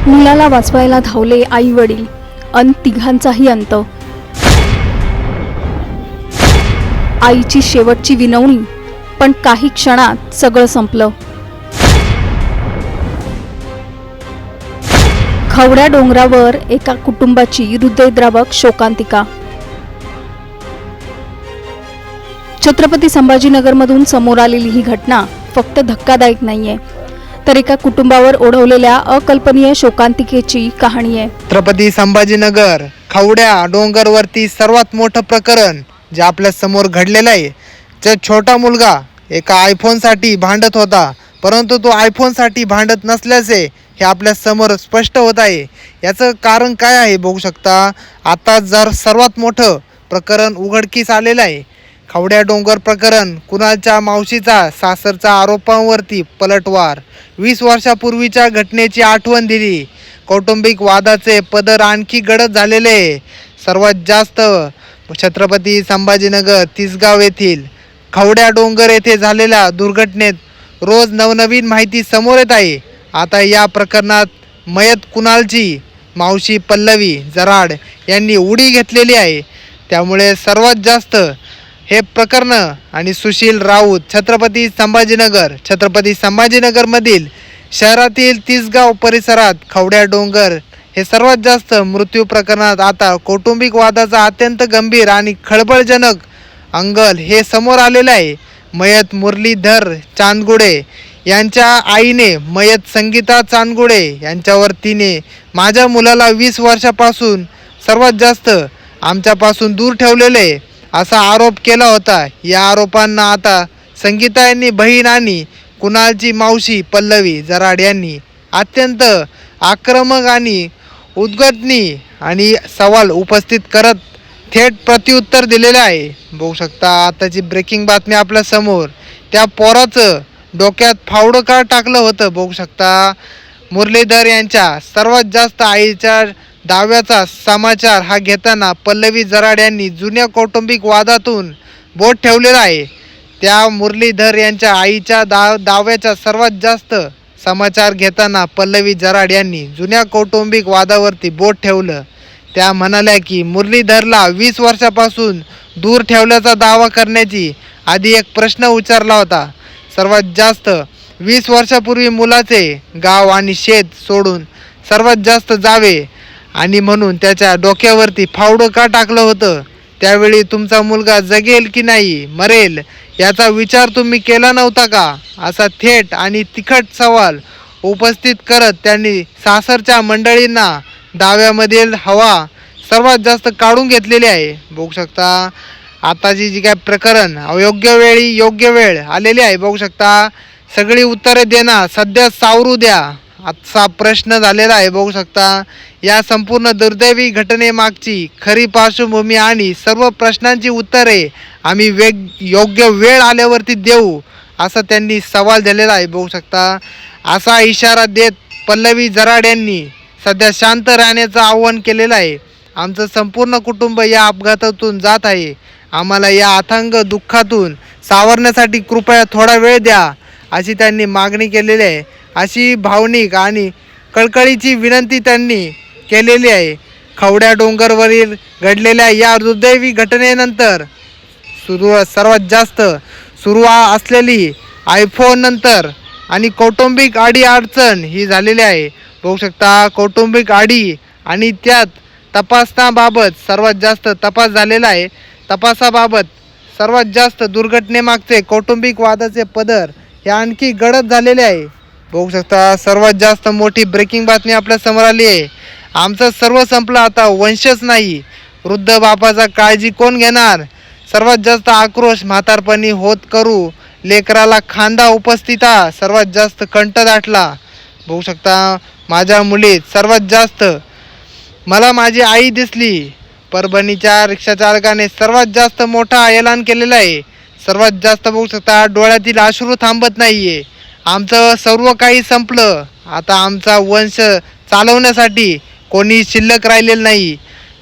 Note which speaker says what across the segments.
Speaker 1: मुलाला वाचवायला धावले आई वडील अन तिघांचाही अंत. आईची शेवटची विनवणी, पण काही क्षणात सगळं संपलं. खवड्या डोंगरावर एका कुटुंबाची हृदयद्रावक शोकांतिका. छत्रपती संभाजीनगरमधून समोर आलेली ही घटना फक्त धक्कादायक नाहीये, तर एका कुटुंबावर ओढवलेल्या अकल्पनीय शोकांतिकेची कहाणी आहे.
Speaker 2: छत्रपती संभाजीनगर खवड्या डोंगरवरती सर्वात मोठं प्रकरण जे आपल्या समोर घडलेलं आहे. जो छोटा मुलगा एका आयफोनसाठी भांडत होता, परंतु तो आयफोनसाठी भांडत नसल्याचे हे आपल्या समोर स्पष्ट होत आहे. याचं कारण काय आहे बघू शकता. आता जर सर्वात मोठं प्रकरण उघडकीस आलेलं आहे. खवड्या डोंगर प्रकरण, कुणालच्या मावशीचा सासरचा आरोपांवरती पलटवार. 20 वर्षापूर्वीच्या घटनेची आठवण दिली. कौटुंबिक वादाचे पदर आणखी गडद झालेले. सर्वात जास्त छत्रपती संभाजीनगर तिसगाव येथील खवड्या डोंगर येथे झालेल्या दुर्घटनेत रोज नवनवीन माहिती समोर येत आहे. आता या प्रकरणात मयत कुणालची मावशी पल्लवी जराड यांनी उडी घेतलेली आहे. त्यामुळे सर्वात जास्त हे प्रकरण आणि सुशील राऊत छत्रपती संभाजीनगरमधील शहरातील तिसगाव परिसरात खवड्या डोंगर हे सर्वात जास्त मृत्यू प्रकरणात आता कौटुंबिक वादाचा अत्यंत गंभीर आणि खळबळजनक अंगल हे समोर आलेलं आहे. मयत मुरलीधर चांदगुडे यांच्या आईने मयत संगीता चांदगुडे यांच्यावर तिने माझ्या मुलाला 20 वर्षापासून सर्वात जास्त आमच्यापासून दूर ठेवलेले असा आरोप केला होता. या आरोपांना आता संगीता यांनी बहीण आणि कुणालची मावशी पल्लवी जराड यांनी अत्यंत आक्रमक आणि उद्घटनी आणि सवाल उपस्थित करत थेट प्रत्युत्तर दिलेलं आहे. बघू शकता आताची ब्रेकिंग बातमी आपल्या समोर. त्या पोराचं डोक्यात फावडं का टाकलं होतं बघू शकता. मुरलीधर यांच्या सर्वात जास्त आईच्या दाव्याचा समाचार हा घेताना पल्लवी जराड यांनी जुन्या कौटुंबिक वादातून बोट ठेवलेला आहे. त्या मुरलीधर यांच्या आईच्या दाव्याचा सर्वात जास्त समाचार घेताना पल्लवी जराड यांनी जुन्या कौटुंबिक वादावरती बोट ठेवलं. त्या म्हणाल्या की मुरलीधरला 20 वर्षापासून दूर ठेवल्याचा दावा करण्याची आधी एक प्रश्न विचारला होता. सर्वात जास्त 20 वर्षापूर्वी मुलाचे गाव आणि शेत सोडून सर्वात जास्त जावे आणि म्हणून त्याच्या डोक्यावरती फावडं का टाकलं होतं. त्यावेळी तुमचा मुलगा जगेल की नाही मरेल याचा विचार तुम्ही केला नव्हता का, असा थेट आणि तिखट सवाल उपस्थित करत त्यांनी सासरच्या मंडळींना दाव्यामधील हवा सर्वात जास्त काढून घेतलेली आहे. बघू शकता आताची जी काय प्रकरण अयोग्य वेळी योग्य वेळ आलेली आहे. बघू शकता सगळी उत्तरे देणार सध्या सावरू द्या असा प्रश्न झालेला आहे. बघू शकता या संपूर्ण दुर्दैवी घटनेमागची खरी पार्श्वभूमी आणि सर्व प्रश्नांची उत्तरे आम्ही योग्य वेळ आल्यावरती देऊ असा त्यांनी सवाल दिलेला आहे. बघू शकता असा इशारा देत पल्लवी जराड यांनी सध्या शांत राहण्याचं आवाहन केलेलं आहे. आमचं संपूर्ण कुटुंब या अपघातातून जात आहे. आम्हाला या अथांग दुःखातून सावरण्यासाठी कृपया थोडा वेळ द्या अशी त्यांनी मागणी केलेली आहे. अशी भावनिक आणि कळकळीची विनंती त्यांनी केलेली आहे. खवड्या डोंगरवरील घडलेल्या या दुर्दैवी घटनेनंतर सर्वात जास्त सुरू असलेली आयफोन नंतर आणि कौटुंबिक अडचण ही झालेली आहे. बघू शकता कौटुंबिक आणि त्यात तपासण्याबाबत सर्वात जास्त तपास झालेला आहे. तपासाबाबत सर्वात जास्त दुर्घटनेमागचे कौटुंबिक वादाचे पदर हे आणखी गडद झालेले आहे. बघू शकता सर्वात जास्त मोठी ब्रेकिंग बातमी आपल्या समोर आली आहे. आमचं सर्व संपलं आता वंशच नाही. वृद्ध बापाचा काळजी कोण घेणार. सर्वात जास्त आक्रोश म्हातारपणी होत करू लेकराला खांदा उपस्थिता सर्वात जास्त कंठ दाटला. बघू शकता माझ्या मुलीत सर्वात जास्त मला माझी आई दिसली. परभणीच्या रिक्षाचालकाने सर्वात जास्त मोठा ऐलान केलेला आहे. सर्वात जास्त बघू शकता डोळ्यातील अश्रू थांबत नाहीये. आमचं सर्व काही संपलं. आता आमचा वंश चालवण्यासाठी कोणी शिल्लक राहिलेलं नाही.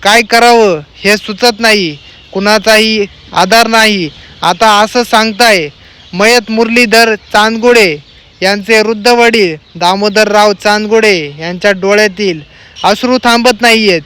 Speaker 2: काय करावं हे सुचत नाही. कुणाचाही आधार नाही. आता असं सांगताय मयत मुरलीधर चांदगुडे यांचे वृद्ध वडील दामोदरराव चांदगुडे यांच्या डोळ्यातील अश्रू थांबत नाहीयेत.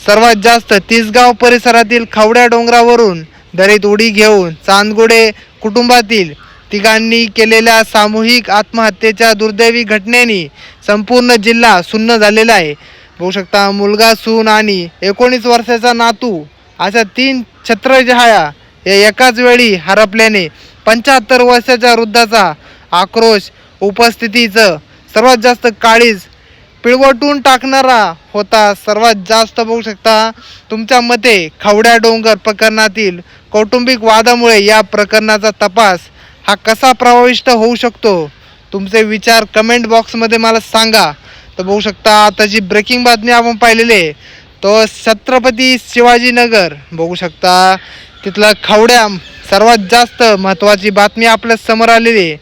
Speaker 2: सर्वात जास्त तिसगाव परिसरातील खवड्या डोंगरावरून दरीत उडी घेऊन चांदगुडे कुटुंबातील तिघांनी केलेल्या सामूहिक आत्महत्येच्या दुर्दैवी घटनेने संपूर्ण जिल्हा सुन्न झालेला आहे. बघू शकता, मुलगा, सून आणि 19 वर्षाचा नातू अशा 3 छत्रछाया या एकाच वेळी हरपल्याने 75 वर्षाच्या वृद्धाचा आक्रोश उपस्थितीचं सर्वात जास्त काळीज पिळवटून टाकणारा होता. सर्वात जास्त बघू शकता, तुमच्या मते खवड्या डोंगर प्रकरणातील कौटुंबिक वादामुळे या प्रकरणाचा तपास हा कसा प्रभावित होऊ शकतो? तुमचे विचार कमेंट बॉक्समध्ये मला सांगा. तर बघू शकता, आताची ब्रेकिंग बातमी आपण पाहिलेली आहे तो छत्रपती शिवाजीनगर बघू शकता, तिथला खवड्या सर्वात जास्त महत्त्वाची बातमी आपल्या समोर आलेली आहे.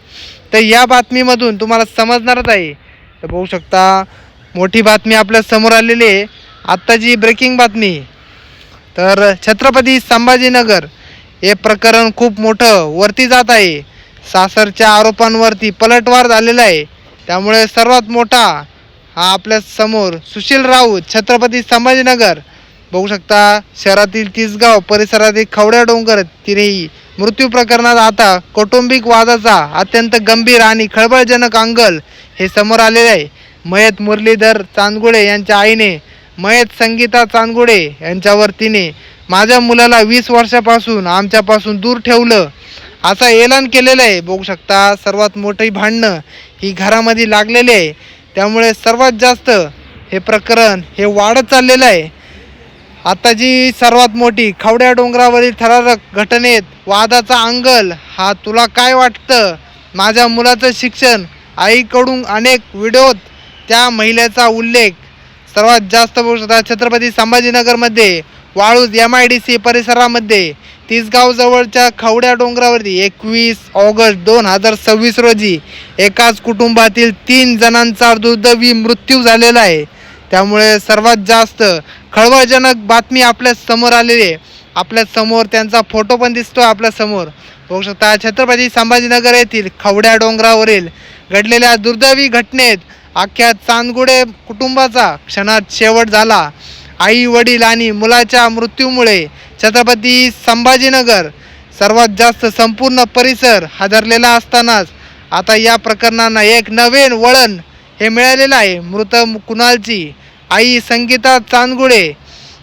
Speaker 2: तर या बातमीमधून तुम्हाला समजणारच आहे. तर बघू शकता, मोठी बातमी आपल्या समोर आलेली आहे, आत्ताची ब्रेकिंग बातमी. तर छत्रपती संभाजीनगर हे प्रकरण खूप मोठं वरती जात आहे. सासरच्या आरोपांवरती पलटवार झालेला आहे. त्यामुळे सर्वात मोठा हा आपल्या समोर सुशील राऊत छत्रपती संभाजीनगर बघू शकता, शहरातील तिसगाव परिसरातील खवड्या डोंगर तिरेही मृत्यू प्रकरणात आता कौटुंबिक वादाचा अत्यंत गंभीर आणि खळबळजनक अंगल हे समोर आलेले आहे. मयत मुरलीधर चांदगुडे यांच्या आईने मयत संगीता चांदगुडे यांच्यावर तिने माझ्या मुलाला 20 वर्षापासून आमच्यापासून दूर ठेवलं असं ऐलान केलेलं आहे. बघू शकता, सर्वात मोठी भांडणं ही घरामध्ये लागलेली आहे. त्यामुळे सर्वात जास्त हे प्रकरण हे वाढत चाललेलं आहे. आता जी सर्वात मोठी खवड्या डोंगरावरील थरारक घटनेत वादाचा अंगल हा तुला काय वाटतं? माझ्या मुलाचं शिक्षण, आईकडून अनेक व्हिडिओत त्या महिलेचा उल्लेख सर्वात जास्त बघू शकता. छत्रपती संभाजीनगरमध्ये वाळूज MIDC परिसरामध्ये तिसगाव जवळच्या खवड्या डोंगरावरती 21 ऑगस्ट 2026 रोजी एकाच कुटुंबातील 3 जणांचा दुर्दैवी मृत्यू झालेला आहे. त्यामुळे सर्वात जास्त खळबळजनक बातमी आपल्या समोर आलेली आहे. आपल्या समोर त्यांचा फोटो पण दिसतो आपल्या समोर बघू शकता. छत्रपती संभाजीनगर येथील खवड्या डोंगरावरील घडलेल्या दुर्दैवी घटनेत अख्ख्या चांदगुडे कुटुंबाचा क्षणात शेवट झाला. आई वडील आणि मुलाच्या मृत्यूमुळे छत्रपती संभाजीनगर सर्वात जास्त संपूर्ण परिसर हादरलेला असतानाच आता या प्रकरणांना एक नवीन वळण हे मिळालेलं आहे. मृत कुणालची आई संगीता चांदगुडे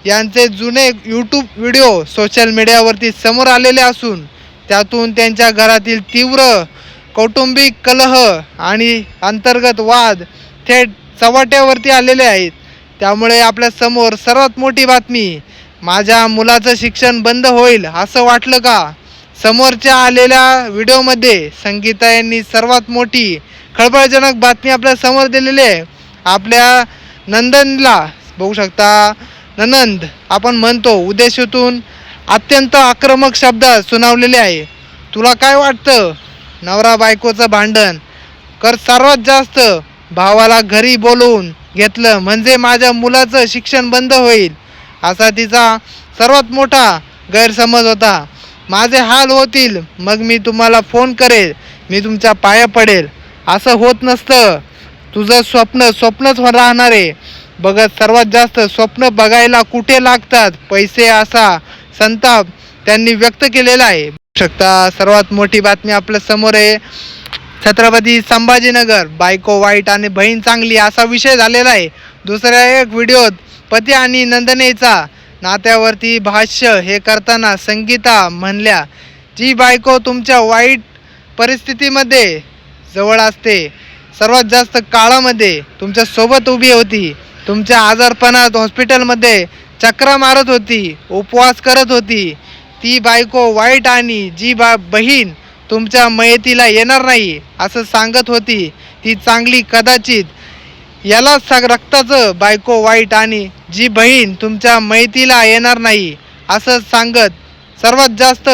Speaker 2: यांचे जुने यूट्यूब व्हिडिओ सोशल मीडियावरती समोर आलेले असून त्यातून त्यांच्या घरातील तीव्र कौटुंबिक कलह आणि अंतर्गत वाद थेट चव्हाट्यावरती आलेले आहेत. त्यामुळे आपल्या समोर सर्वात मोठी बातमी, माझ्या मुलाचं शिक्षण बंद होईल असं वाटलं का? समोरच्या आलेल्या व्हिडिओमध्ये संगीता यांनी सर्वात मोठी खळबळजनक बातमी आपल्या समोर दिलेली आहे. आपल्या नंदनला बघू शकता, ननंद आपण म्हणतो, उद्देशातून अत्यंत आक्रमक शब्दात सुनावलेले आहे. तुला काय वाटतं? नवरा बायकोचं भांडण कर सर्वात जास्त भावाला घरी बोलवून घेतलं म्हणजे माझ्या मुलाचं शिक्षण बंद होईल असा तिचा सर्वात मोठा गैरसमज होता. माझे हाल होतील मग मी तुम्हाला फोन करेल, मी तुमच्या पाया पडेल. असं होत नसतं. तुझं स्वप्नच राहणार आहे. बघत सर्वात जास्त स्वप्न बघायला कुठे लागतात पैसे असा संताप त्यांनी व्यक्त केलेला आहे. शकता सर्वात मोठी बातमी आपल्या समोर आहे. छत्रपती संभाजीनगर बायको वाईट आणि बहीण चांगली असा विषय झालेला आहे. दुसऱ्या एक व्हिडिओत पती आणि नंदनेचा नात्यावरती भाष्य हे करताना संगीता म्हणल्या, जी बायको तुमच्या वाईट परिस्थितीमध्ये जवळ असते, सर्वात जास्त काळामध्ये तुमच्या सोबत उभी होती, तुमच्या आजारपणात हॉस्पिटलमध्ये चक्रा मारत होती, उपवास करत होती, ती बायको वाईट आणि जी बहीण तुमच्या मयतीला येणार नाही असं सांगत होती ती चांगली. कदाचित याला रक्ताचं बायको वाईट आणि जी बहीण तुमच्या मयतीला येणार नाही असं सांगत सर्वात जास्त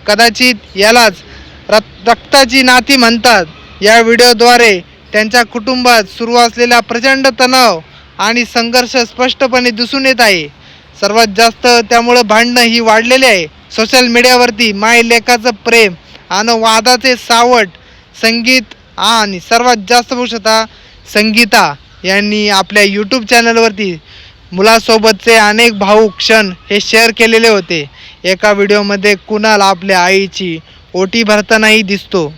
Speaker 2: कदाचित यालाच रक्ताची नाती म्हणतात. या व्हिडिओद्वारे त्यांच्या कुटुंबात सुरू असलेला प्रचंड तणाव आणि संघर्ष स्पष्टपणे दिसून येत आहे. सर्वात जास्त त्यामुळे भांडणं ही वाढलेली आहे. सोशल मीडियावरती माय लेकाचं प्रेम आणि वादाचे सावट संगीत आणि सर्वात जास्त बघू शकता संगीता यांनी आपल्या यूट्यूब चॅनलवरती मुलासोबतचे अनेक भावूक क्षण हे शेअर केलेले होते. एका व्हिडिओमध्ये कुणाल आपल्या आईची ओटी भरतानाही दिसतो.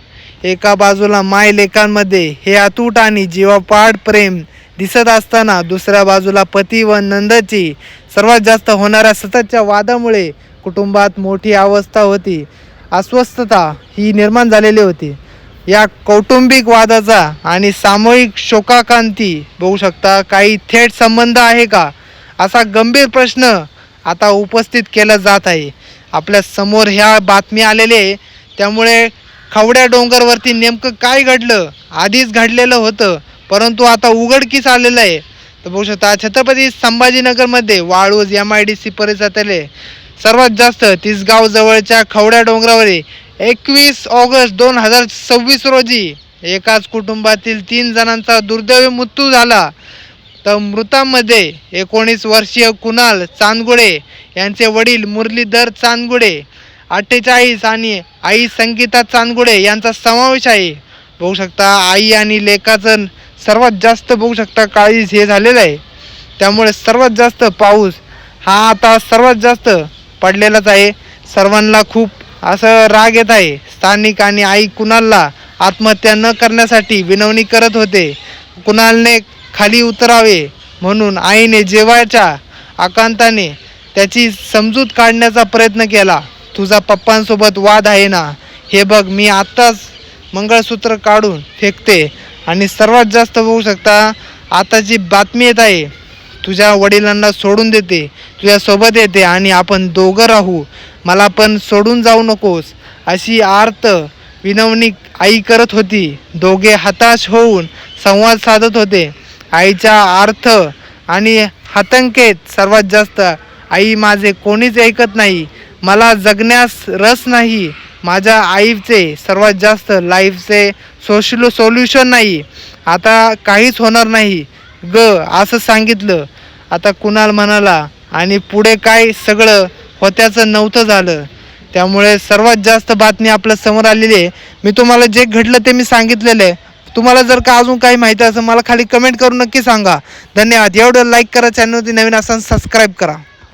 Speaker 2: एका बाजूला माय लेकांमध्ये हे अतूट आणि जीवापाड प्रेम दिसत असताना दुसऱ्या बाजूला पती व नंदची सर्वात जास्त होणाऱ्या सततच्या वादामुळे कुटुंबात मोठी अवस्था होती. अस्वस्थता ही निर्माण झालेली होती. या कौटुंबिक वादाचा आणि सामूहिक शोकाकांती बघू शकता काही थेट संबंध आहे का असा गंभीर प्रश्न आता उपस्थित केला जात आहे. आपल्या समोर ह्या बातमी आलेली आहे. त्यामुळे खवड्या डोंगरवरती नेमकं काय घडलं आधीच घडलेलं होतं परंतु आता उघडकीस आलेलं आहे. तर बघू शकता छत्रपती संभाजीनगरमध्ये वाळूज MIDC परिसरातले सर्वात जास्त तिसगाव जवळच्या खवड्या डोंगरावर 21 ऑगस्ट 2026 रोजी एकाच कुटुंबातील 3 जणांचा दुर्दैवी मृत्यू झाला. तर मृतांमध्ये 19 वर्षीय कुणाल चांदगुडे यांचे वडील मुरलीधर चांदगुडे 48 आणि आई संगीता चांदगुडे यांचा समावेश आहे. बघू शकता आई आणि लेकाचं सर्वात जास्त बघू शकता काळीज हे झालेलं आहे. त्यामुळे सर्वात जास्त पाऊस हा आता सर्वात जास्त पडलेलाच आहे. सर्वांना खूप असं राग येत आहे. स्थानिक आणि आई कुणालला आत्महत्या न करण्यासाठी विनवणी करत होते. कुणालने खाली उतरावे म्हणून आईने जेवायच्या आकांताने त्याची समजूत काढण्याचा प्रयत्न केला. तुझा पप्पांसोबत वाद आहे ना, हे बघ मी आत्ताच मंगळसूत्र काढून फेकते. आणि सर्वात जास्त बघू शकता आता जी बातमी येत आहे तुझ्या वडिलांना सोडून देते, तुझ्यासोबत येते आणि आपण दोघं राहू, मला पण सोडून जाऊ नकोस अशी आर्त विनवणी आई करत होती. दोघे हताश होऊन संवाद साधत होते. आईच्या अर्थ आणि आतंकेत सर्वात जास्त आई माझे कोणीच ऐकत नाही, मला जगण्यास रस नाही, माझ्या आईचे सर्वात जास्त लाईफचे सोल्युशन नाही, आता काहीच होणार नाही ग असं सांगितलं. आता कुणाल म्हणाला आणि पुढे काय सगळं होत्याचं नव्हतं झालं. त्यामुळे सर्वात जास्त बातमी आपल्या समोर आलेली आहे. मी तुम्हाला जे घडलं ते मी सांगितलेलं आहे. तुम्हाला जर का अजून काही माहिती असेल मला खाली कमेंट करून नक्की सांगा. धन्यवाद. एवढं लाईक करा, चॅनलवरती नवीन असाल सबस्क्राईब करा.